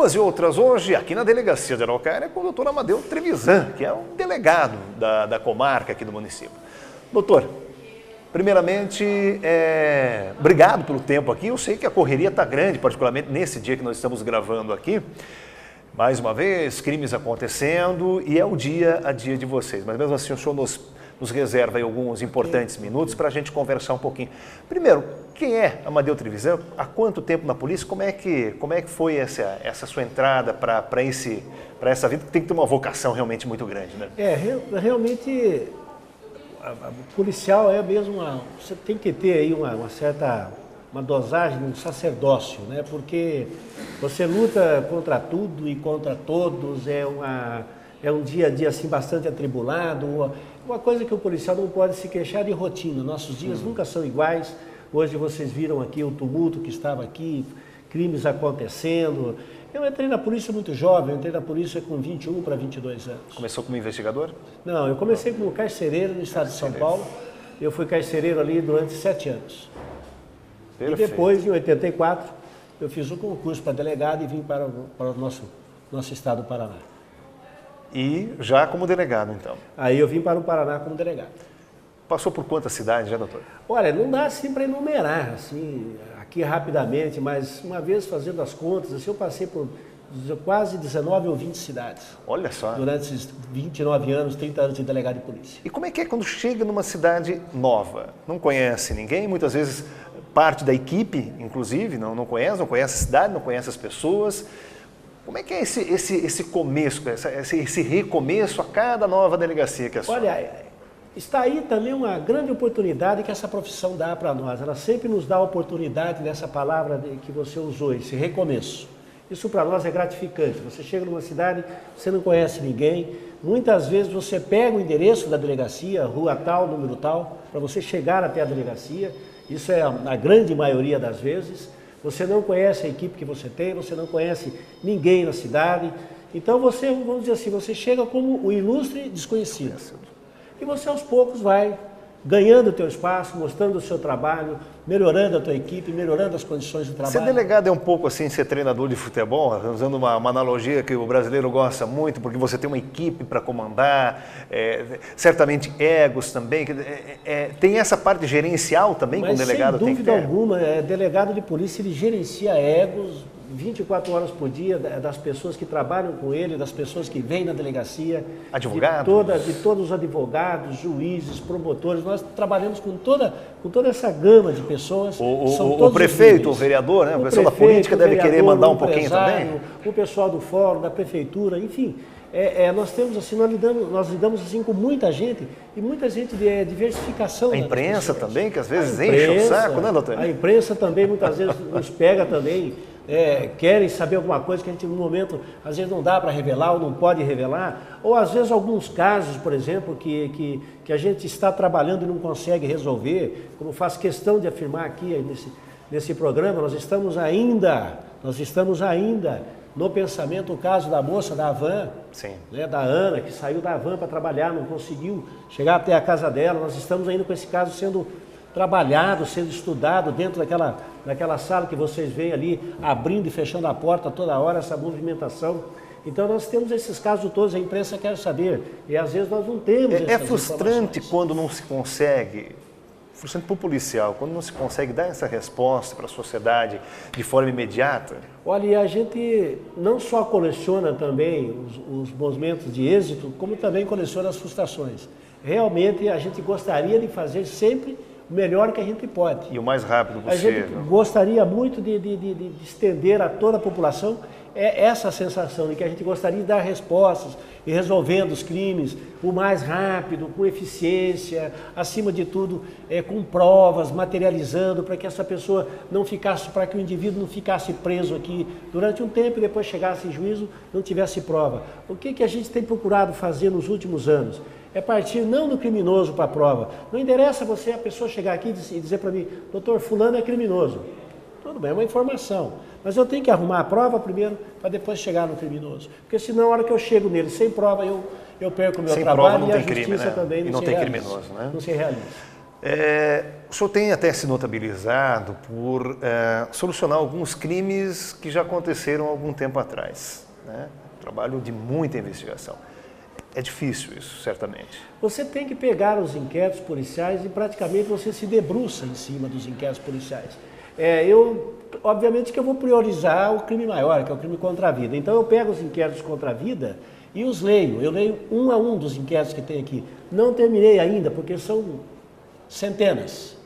Algumas e outras hoje aqui na Delegacia de Araucária com o doutor Amadeu Trevisan, que é um delegado da comarca aqui do município. Doutor, primeiramente, obrigado pelo tempo aqui. Eu sei que a correria está grande, particularmente nesse dia que nós estamos gravando aqui. Mais uma vez, crimes acontecendo e é o dia a dia de vocês. Mas mesmo assim, o senhor nos reserva aí alguns importantes minutos para a gente conversar um pouquinho. Primeiro, quem é Amadeu Trevisan? Há quanto tempo na polícia? Como é que foi essa sua entrada para essa vida? Tem que ter uma vocação realmente muito grande, né? Realmente, o policial é mesmo você tem que ter aí uma certa dosagem, um sacerdócio, né? Porque você luta contra tudo e contra todos, é um dia a dia assim bastante atribulado. Uma coisa que o policial não pode se queixar de rotina. Nossos dias nunca são iguais. Hoje vocês viram aqui o tumulto que estava aqui, crimes acontecendo. Eu entrei na polícia muito jovem, eu entrei na polícia com 21 para 22 anos. Começou como investigador? Não, eu comecei como carcereiro no estado de São Paulo. Eu fui carcereiro ali durante 7 anos. Perfeito. E depois, em 84, eu fiz o concurso para delegado e vim para o nosso estado do Paraná. E já como delegado, então? Aí eu vim para o Paraná como delegado. Passou por quantas cidades já, doutor? Olha, não dá assim para enumerar, assim, aqui rapidamente, mas uma vez fazendo as contas, assim, eu passei por quase 19 ou 20 cidades. Olha só. Durante esses 29 anos, 30 anos de delegado de polícia. E como é que é quando chega numa cidade nova? Não conhece ninguém, muitas vezes parte da equipe, inclusive, não conhece a cidade, não conhece as pessoas. Como é que é esse começo, esse recomeço a cada nova delegacia que é sua? Olha, está aí também uma grande oportunidade que essa profissão dá para nós. Ela sempre nos dá a oportunidade nessa palavra que você usou, esse recomeço. Isso para nós é gratificante. Você chega numa cidade, você não conhece ninguém. Muitas vezes você pega o endereço da delegacia, rua tal, número tal, para você chegar até a delegacia. Isso é a grande maioria das vezes. Você não conhece a equipe que você tem, você não conhece ninguém na cidade. Então você, vamos dizer assim, você chega como o ilustre desconhecido. E você aos poucos vai ganhando o teu espaço, mostrando o seu trabalho, melhorando a tua equipe, melhorando as condições de trabalho. Ser delegado é um pouco assim, ser treinador de futebol, usando uma analogia que o brasileiro gosta muito, porque você tem uma equipe para comandar, certamente egos também, tem essa parte gerencial também que o delegado tem que ter? Sem dúvida alguma, delegado de polícia ele gerencia egos 24 horas por dia das pessoas que trabalham com ele, das pessoas que vêm na delegacia. Advogados? De todos os advogados, juízes, promotores. Nós trabalhamos com toda essa gama de pessoas. O prefeito, o vereador, né? O pessoal da política deve querer mandar um pouquinho também? O pessoal do fórum, da prefeitura, enfim. Nós temos assim, nós lidamos assim com muita gente e muita gente de diversificação. A imprensa também, que às vezes enche o saco, né, doutor? A imprensa também muitas vezes nos pega também. Querem saber alguma coisa que a gente no momento às vezes não dá para revelar ou não pode revelar, ou às vezes alguns casos, por exemplo, que a gente está trabalhando e não consegue resolver, como faço questão de afirmar aqui nesse programa, nós estamos ainda no pensamento o caso da moça da Havan, né, da Ana, que saiu da Havan para trabalhar, não conseguiu chegar até a casa dela. Nós estamos ainda com esse caso sendo trabalhado, sendo estudado dentro daquela sala que vocês veem ali, abrindo e fechando a porta toda hora, essa movimentação. Então nós temos esses casos todos, a imprensa quer saber, e às vezes nós não temos essas informações. É frustrante quando não se consegue, frustrante para o policial, quando não se consegue dar essa resposta para a sociedade de forma imediata? Olha, e a gente não só coleciona também os momentos de êxito, como também coleciona as frustrações. Realmente a gente gostaria de fazer sempre o melhor que a gente pode. E o mais rápido possível. A gente gostaria muito de estender a toda a população essa sensação de que a gente gostaria de dar respostas e resolvendo os crimes o mais rápido, com eficiência, acima de tudo, com provas, materializando, para que essa pessoa não ficasse, para que o indivíduo não ficasse preso aqui durante um tempo e depois chegasse em juízo, não tivesse prova. O que a gente tem procurado fazer nos últimos anos? É partir não do criminoso para a prova. Não interessa a pessoa chegar aqui e dizer para mim, doutor, fulano é criminoso. Tudo bem, é uma informação. Mas eu tenho que arrumar a prova primeiro para depois chegar no criminoso. Porque senão, na hora que eu chego nele sem prova, eu perco o meu trabalho e a justiça também não se realiza. Criminoso, né? Não se realiza. O senhor tem até se notabilizado por solucionar alguns crimes que já aconteceram há algum tempo atrás, né? Trabalho de muita investigação. É difícil isso, certamente. Você tem que pegar os inquéritos policiais e praticamente você se debruça em cima dos inquéritos policiais. Obviamente que eu vou priorizar o crime maior, que é o crime contra a vida. Então eu pego os inquéritos contra a vida e os leio. Eu leio um a um dos inquéritos que tem aqui. Não terminei ainda, porque são centenas.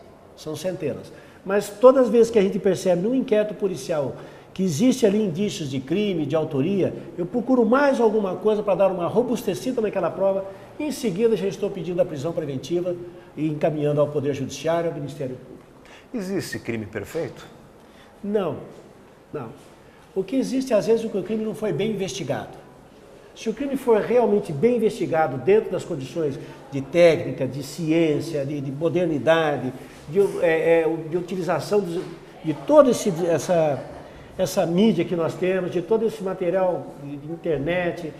Mas todas as vezes que a gente percebe num inquérito policial que existe ali indícios de crime, de autoria, eu procuro mais alguma coisa para dar uma robustecida naquela prova e em seguida já estou pedindo a prisão preventiva e encaminhando ao Poder Judiciário e ao Ministério Público. Existe crime perfeito? Não. O que existe às vezes é que o crime não foi bem investigado. Se o crime for realmente bem investigado dentro das condições de técnica, de ciência, de modernidade, de utilização de toda essa mídia que nós temos, de todo esse material de internet,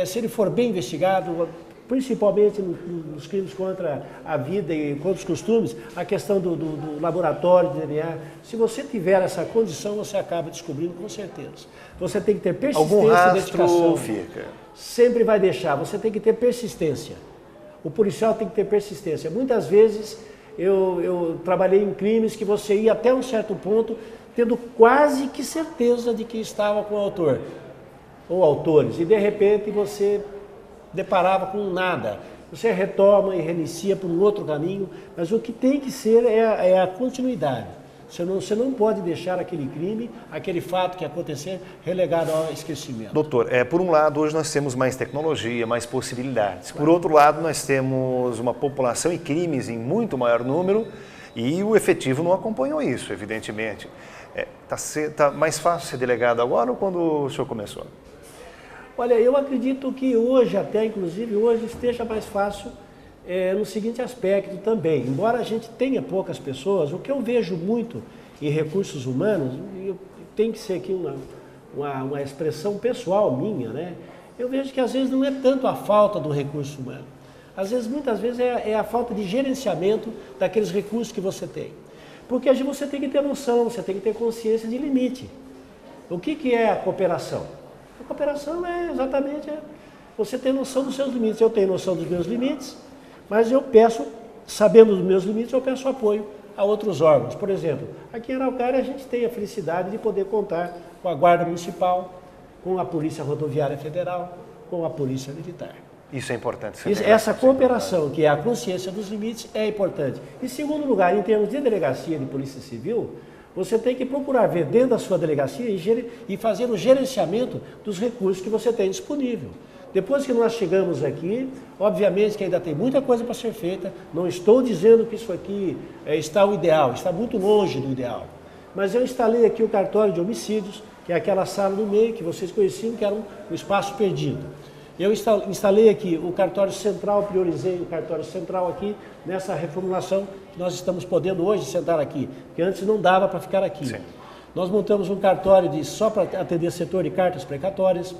se ele for bem investigado, principalmente nos crimes contra a vida e contra os costumes, a questão do laboratório de DNA, se você tiver essa condição, você acaba descobrindo com certeza. Você tem que ter persistência e dedicação. Fica. Sempre vai deixar, você tem que ter persistência. O policial tem que ter persistência. Muitas vezes eu trabalhei em crimes que você ia até um certo ponto, tendo quase que certeza de que estava com o autor ou autores, e de repente você deparava com nada. Você retoma e reinicia por um outro caminho, mas o que tem que ser é a continuidade. Você não pode deixar aquele crime, aquele fato que acontecer, relegado ao esquecimento. Doutor, por um lado, hoje nós temos mais tecnologia, mais possibilidades. Por outro lado, nós temos uma população e crimes em muito maior número e o efetivo não acompanhou isso, evidentemente. Tá mais fácil ser delegado agora ou quando o senhor começou? Olha, eu acredito que hoje, inclusive hoje, esteja mais fácil no seguinte aspecto também. Embora a gente tenha poucas pessoas, o que eu vejo muito em recursos humanos, e tem que ser aqui uma expressão pessoal minha, né? Eu vejo que às vezes não é tanto a falta do recurso humano. Às vezes, muitas vezes, é a falta de gerenciamento daqueles recursos que você tem. Porque você tem que ter noção, você tem que ter consciência de limite. O que é a cooperação? A cooperação é exatamente você ter noção dos seus limites. Eu tenho noção dos meus limites, mas eu peço, sabendo dos meus limites, eu peço apoio a outros órgãos. Por exemplo, aqui em Araucária a gente tem a felicidade de poder contar com a Guarda Municipal, com a Polícia Rodoviária Federal, com a Polícia Militar. Isso é importante. Essa cooperação, que é a consciência dos limites, é importante. Em segundo lugar, em termos de delegacia de Polícia Civil, você tem que procurar ver dentro da sua delegacia e fazer o gerenciamento dos recursos que você tem disponível. Depois que nós chegamos aqui, obviamente que ainda tem muita coisa para ser feita, não estou dizendo que isso aqui está o ideal, está muito longe do ideal. Mas eu instalei aqui o cartório de homicídios, que é aquela sala no meio que vocês conheciam, que era um espaço perdido. Eu instalei aqui o cartório central, priorizei o cartório central aqui nessa reformulação que nós estamos podendo hoje sentar aqui, porque antes não dava para ficar aqui. Sim. Nós montamos um cartório só para atender setor de cartas precatórias,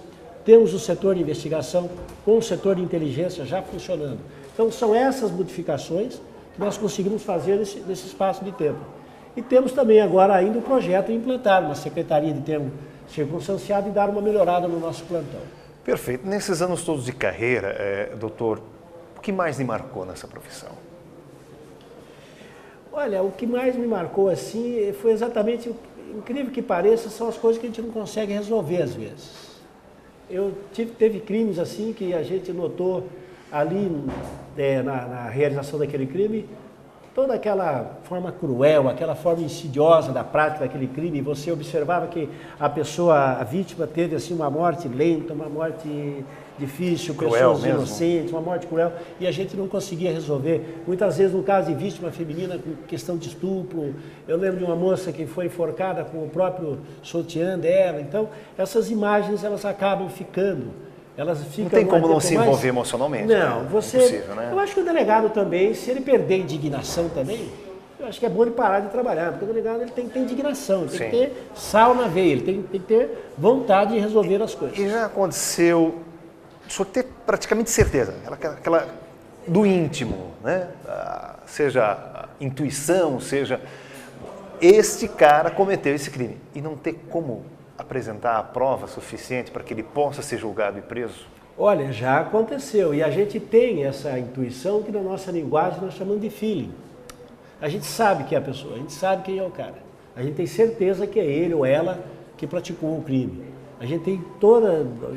temos o setor de investigação com o setor de inteligência já funcionando. Então são essas modificações que nós conseguimos fazer nesse espaço de tempo. E temos também agora ainda o projeto de implantar uma secretaria de termo circunstanciado e dar uma melhorada no nosso plantão. Perfeito. Nesses anos todos de carreira, doutor, o que mais lhe marcou nessa profissão? Olha, o que mais me marcou assim foi exatamente, incrível que pareça, são as coisas que a gente não consegue resolver às vezes. Teve crimes assim que a gente notou ali na realização daquele crime, toda aquela forma cruel, aquela forma insidiosa da prática daquele crime, você observava que a vítima teve assim uma morte lenta, uma morte difícil, pessoas inocentes, uma morte cruel, e a gente não conseguia resolver. Muitas vezes, no caso de vítima feminina, com questão de estupro, eu lembro de uma moça que foi enforcada com o próprio sutiã dela. Então, essas imagens, elas acabam ficando. Elas ficam não tem como não se envolver emocionalmente. Não, né? você. É impossível, né? Eu acho que o delegado também, se ele perder a indignação também, eu acho que é bom ele parar de trabalhar, porque o delegado ele tem que ter indignação, ele tem que ter sal na veia, ele tem que ter vontade de resolver as coisas. E já aconteceu, o senhor ter praticamente certeza, aquela do íntimo, né? seja intuição, seja... Este cara cometeu esse crime e não ter como apresentar a prova suficiente para que ele possa ser julgado e preso? Olha, já aconteceu e a gente tem essa intuição que na nossa linguagem nós chamamos de feeling. A gente sabe que é a pessoa, a gente sabe quem é o cara. A gente tem certeza que é ele ou ela que praticou o crime. A gente tem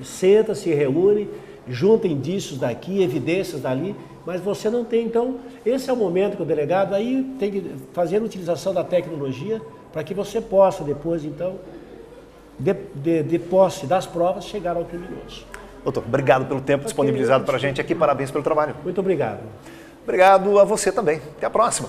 senta, se reúne, junta indícios daqui, evidências dali, mas você não tem. Então, esse é o momento que o delegado aí tem que fazer a utilização da tecnologia para que você possa depois, então, de posse das provas, chegar ao criminoso. Doutor, obrigado pelo tempo disponibilizado para a gente aqui, parabéns pelo trabalho. Muito obrigado. Obrigado a você também. Até a próxima.